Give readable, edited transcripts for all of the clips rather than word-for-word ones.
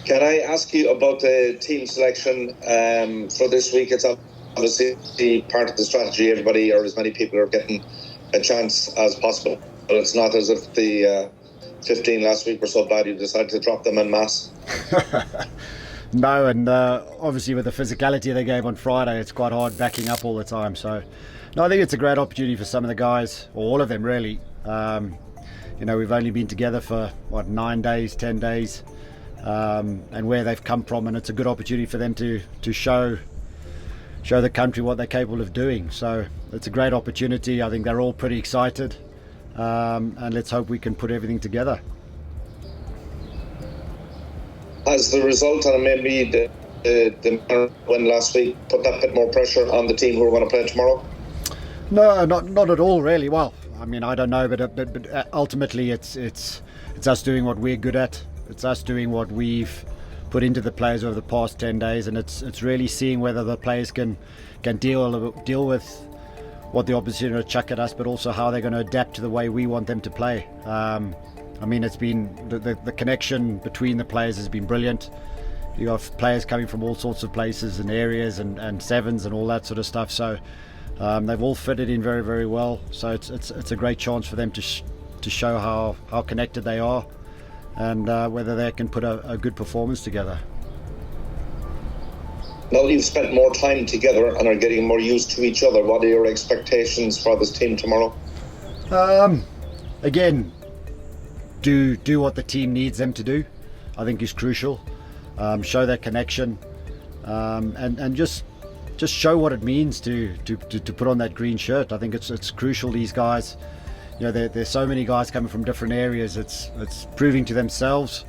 Can I ask you about the team selection for this week? It's obviously part of the strategy. Everybody, or as many people, are getting a chance as possible. But it's not as if the 15 last week were so bad you decided to drop them en masse. No, and obviously with the physicality of the game on Friday, it's quite hard backing up all the time. So, no, I think it's a great opportunity for some of the guys, or all of them really. We've only been together for 9 days, 10 days, and where they've come from, and it's a good opportunity for them to show the country what they're capable of doing. So it's a great opportunity. I think they're all pretty excited, and let's hope we can put everything together. As the result, and maybe the win last week, put that bit more pressure on the team who are going to play tomorrow? No, not at all, really. Well, I mean, I don't know, but ultimately it's us doing what we're good at. It's us doing what we've put into the players over the past 10 days, and it's really seeing whether the players can deal with what the opposition are chuck at us, but also how they're going to adapt to the way we want them to play. I mean, it's been the connection between the players has been brilliant. You have players coming from all sorts of places and areas and sevens and all that sort of stuff. So they've all fitted in very, very well. So it's a great chance for them to show how connected they are, and whether they can put a good performance together. Now that you've spent more time together and are getting more used to each other, what are your expectations for this team tomorrow? Again, do what the team needs them to do, I think is crucial. Show their connection, and just show what it means to put on that green shirt. I think it's crucial. These guys, there's so many guys coming from different areas. It's proving to themselves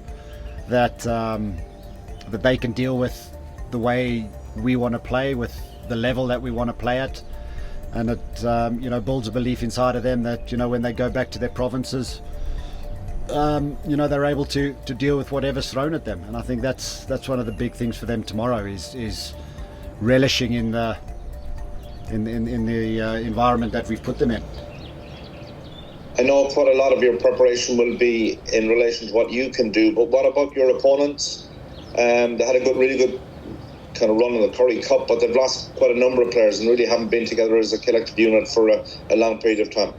that that they can deal with the way we want to play, with the level that we want to play at, and it builds a belief inside of them that when they go back to their provinces, they're able to deal with whatever's thrown at them. And I think that's one of the big things for them tomorrow is relishing in the environment that we've put them in. I know what a lot of your preparation will be in relation to what you can do, but what about your opponents? They had a really good kind of run in the Curry Cup, but they've lost quite a number of players and really haven't been together as a collective unit for a long period of time.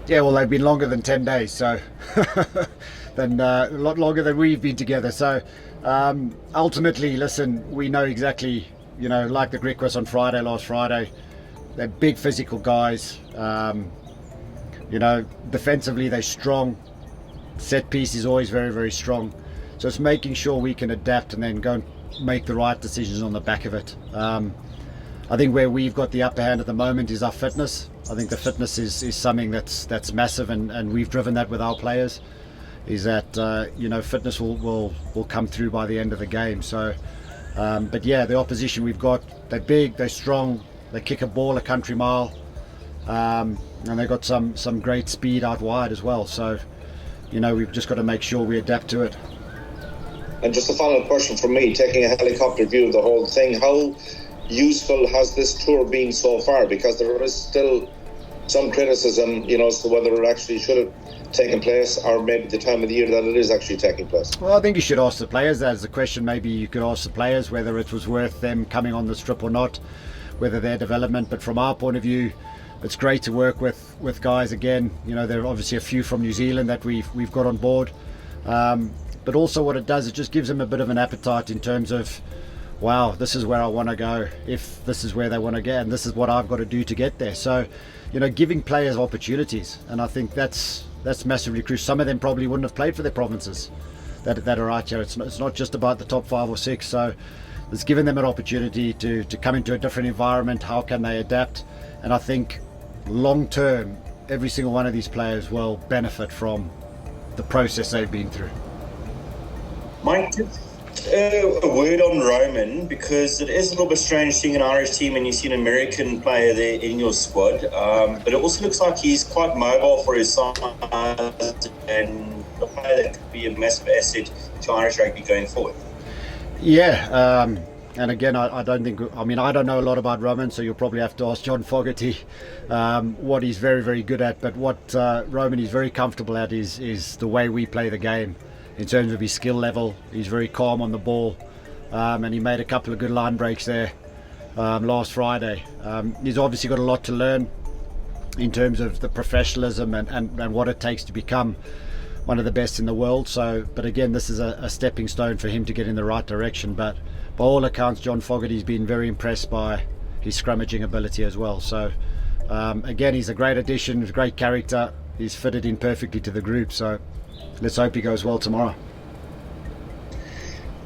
Yeah, well, they've been longer than 10 days, so a lot longer than we've been together. So ultimately, listen, we know exactly, like the Griquas on last Friday, they're big physical guys. Defensively they're strong. Set piece is always very, very strong. So it's making sure we can adapt and then go and make the right decisions on the back of it. I think where we've got the upper hand at the moment is our fitness. I think the fitness is something that's massive, and we've driven that with our players, is that fitness will come through by the end of the game. So but yeah, the opposition we've got, they're big, they're strong, they kick a ball a country mile, and they've got some great speed out wide as well. So we've just got to make sure we adapt to it. And just a final question from me, taking a helicopter view of the whole thing, how useful has this tour been so far? Because there is still some criticism, as to whether it actually should have taken place, or maybe the time of the year that it is actually taking place. Well, I think you should ask the players. That's the question. Maybe you could ask the players whether it was worth them coming on the strip or not, whether their development. But from our point of view, it's great to work with guys again. There are obviously a few from New Zealand that we've got on board. But also what it does, it just gives them a bit of an appetite in terms of, wow, this is where I want to go, if this is where they want to get, and this is what I've got to do to get there. So, giving players opportunities, and I think that's massively crucial. Some of them probably wouldn't have played for their provinces that are out here. It's not just about the top 5 or 6. So it's given them an opportunity to come into a different environment. How can they adapt? And I think long term, every single one of these players will benefit from the process they've been through. Mike, a word on Roman, because it is a little bit strange seeing an Irish team and you see an American player there in your squad, but it also looks like he's quite mobile for his size and a player that could be a massive asset to Irish rugby going forward. Yeah, and again, I don't know a lot about Roman, so you'll probably have to ask John Fogerty what he's very, very good at. But what Roman is very comfortable at is the way we play the game. in terms of his skill level. He's very calm on the ball, and he made a couple of good line breaks there last Friday. He's obviously got a lot to learn in terms of the professionalism and what it takes to become one of the best in the world. But again, this is a stepping stone for him to get in the right direction. But by all accounts, John Fogerty's been very impressed by his scrummaging ability as well. So again, he's a great addition, a great character. He's fitted in perfectly to the group. So let's hope he goes well tomorrow.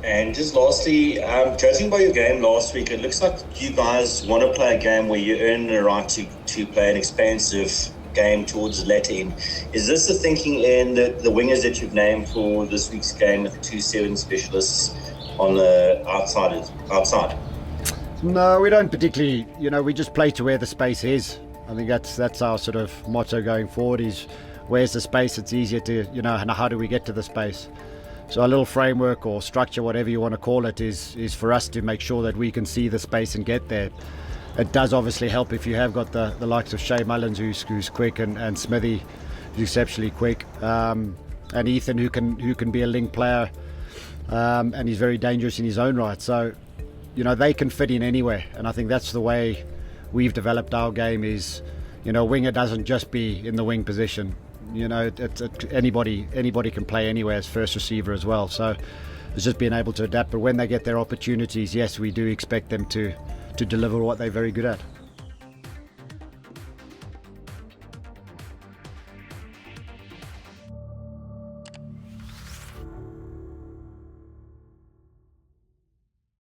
And just lastly, judging by your game last week, it looks like you guys want to play a game where you earn the right to play an expansive game towards the latter end. Is this the thinking in the wingers that you've named for this week's game with the 2-7 specialists on the outside? No, we don't particularly. We just play to where the space is. I think that's our sort of motto going forward, is where's the space, it's easier to, and how do we get to the space. So a little framework or structure, whatever you want to call it, is for us to make sure that we can see the space and get there. It does obviously help if you have got the likes of Shea Mullins, who's quick, and Smithy, who's exceptionally quick, and Ethan, who can be a link player, and he's very dangerous in his own right. So, they can fit in anywhere, and I think that's the way we've developed our game. Is, winger doesn't just be in the wing position. Anybody can play anywhere as first receiver as well. So it's just being able to adapt. But when they get their opportunities, yes, we do expect them to deliver what they're very good at.